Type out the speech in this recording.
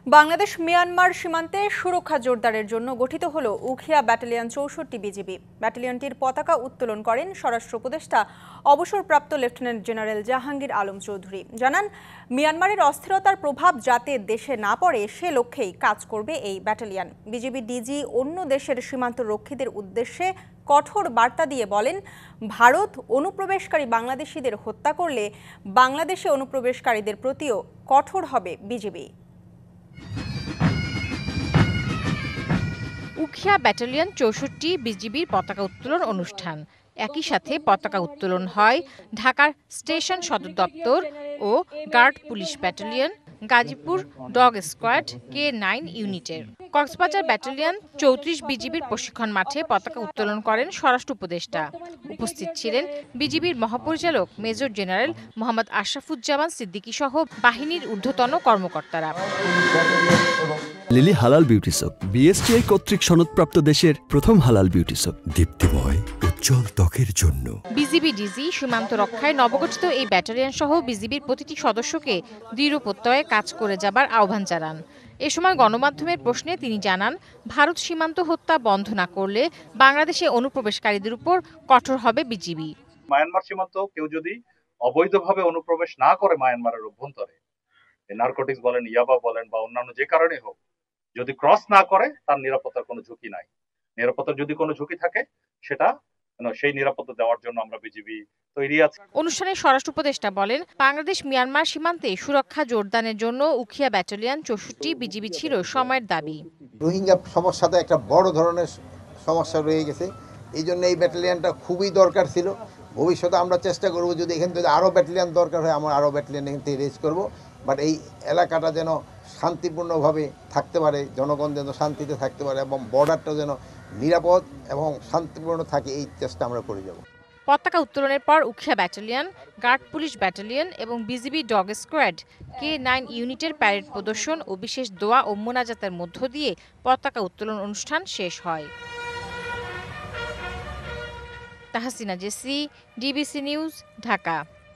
Bangladesh Myanmar সীমান্তে সুরক্ষা জোরদারের জন্য গঠিত হলো উখিয়া ব্যাটালিয়ন ৬৪ বিজিবি। ব্যাটালিয়নটির পতাকা উত্তোলন করেন স্বরাষ্ট্র উপদেষ্টা অবসরপ্রাপ্ত লেফটেন্যান্ট জেনারেল জাহাঙ্গীর আলম চৌধুরী। জানান, মিয়ানমারের অস্থিরতার প্রভাব যাতে দেশে না পড়ে সে লক্ষ্যেই কাজ করবে এই ব্যাটালিয়ন। বিজিবি ডিজি অন্য দেশের সীমান্ত রক্ষীদের উদ্দেশ্যে কঠোর বার্তা দিয়ে বলেন, ভারত অনুপ্রবেশকারী বাংলাদেশিদের হত্যা করলে বাংলাদেশে অনুপ্রবেশকারীদের প্রতিও কঠোর হবে বিজিবি। উখিয়া ব্যাটালিয়ন ৬৪ বিজিবির পতাকা উত্তোলন অনুষ্ঠান। একই সাথে পতাকা উত্তোলন হয় ঢাকার স্টেশন সদর দপ্তর ও guard police battalion, Gazipur dog squad K9 ইউনিটের। কক্সবাজার ব্যাটালিয়ন ৩৪ বিজিবির প্রশিক্ষণ মাঠে পতাকা উত্তোলন করেন স্বরাষ্ট্র উপদেষ্টা। উপস্থিত ছিলেন বিজিবির মহাপরিচালক মেজর জেনারেল মোহাম্মদ আশরাফুজ্জামান সিদ্দিকী সহ বাহিনীর ঊর্ধ্বতন কর্মকর্তারা। লিলি হালাল বিউটি সোপ, বিএসটিআই কর্তৃক সনদপ্রাপ্ত দেশের প্রথম হালাল বিউটি সোপ। দীপ্তিময় উজ্জ্বল ত্বকের জন্য। বিজিবি ডিজি সীমান্ত রক্ষায় নবগঠিত এই ব্যাটালিয়ন সহ বিজিবির প্রতিটি সদস্যকে দৃঢ় প্রত্যয়ে কাজ করে যাবার আহ্বান জানান। এ সময় গণমাধ্যমের প্রশ্নে তিনি জানান, ভারত সীমান্ত হত্যা বন্ধ না করলে বাংলাদেশে অনুপ্রবেশকারীদের উপর কঠোর হবে বিজিবি। মায়ানমার সীমান্ত কেউ যদি অবৈধভাবে অনুপ্রবেশ না করে মায়ানমারের অভ্যন্তরে, নারকোটিক্স বলেন, ইয়াবা বলেন বা অন্যান্য যে কারণে হোক, যদি ক্রস না করে তার নিরাপত্তার কোনো ঝুঁকি নাই। নিরাপত্তার যদি কোনো ঝুঁকি থাকে সেটা সেই নিরাপত্তা দেওয়ার জন্য আমরা বিজিবি তৈরি আছি। অনুষ্ঠানে স্বরাষ্ট্র উপদেষ্টা বলেন, বাংলাদেশ মিয়ানমার সীমান্তে সুরক্ষা জোরদারের জন্য উখিয়া ব্যাটালিয়ন ৬৪ বিজিবি ছিল সময়ের দাবি। রোহিঙ্গা সমস্যাটা একটা বড় ধরনের সমস্যা রয়ে গেছে, এই জন্য এই ব্যাটালিয়নটা খুবই দরকার ছিল। ভবিষ্যতে আমরা চেষ্টা করব যদি এখান থেকে আরও ব্যাটালিয়ন দরকার হয় আমরা আরও ব্যাটালিয়ন এখান থেকে রেজ করবো। বাট এই এলাকাটা যেন শান্তিপূর্ণভাবে থাকতে পারে, জনগণ যেন শান্তিতে থাকতে পারে এবং বর্ডারটা যেন নিরাপদ এবং শান্তিপূর্ণ থাকে, এই চেষ্টা আমরা করে যাব। পতাকা উত্তোলনের পর Ukhia battalion, guard police battalion এবং বিজিবি ডগ স্কোয়াড K9 ইউনিটের প্যারেড প্রদর্শন ও বিশেষ দোয়া ও মোনাজাতের মধ্য দিয়ে পতাকা উত্তোলন অনুষ্ঠান শেষ হয়। Tahsina Jessy, DBC news, Dhaka.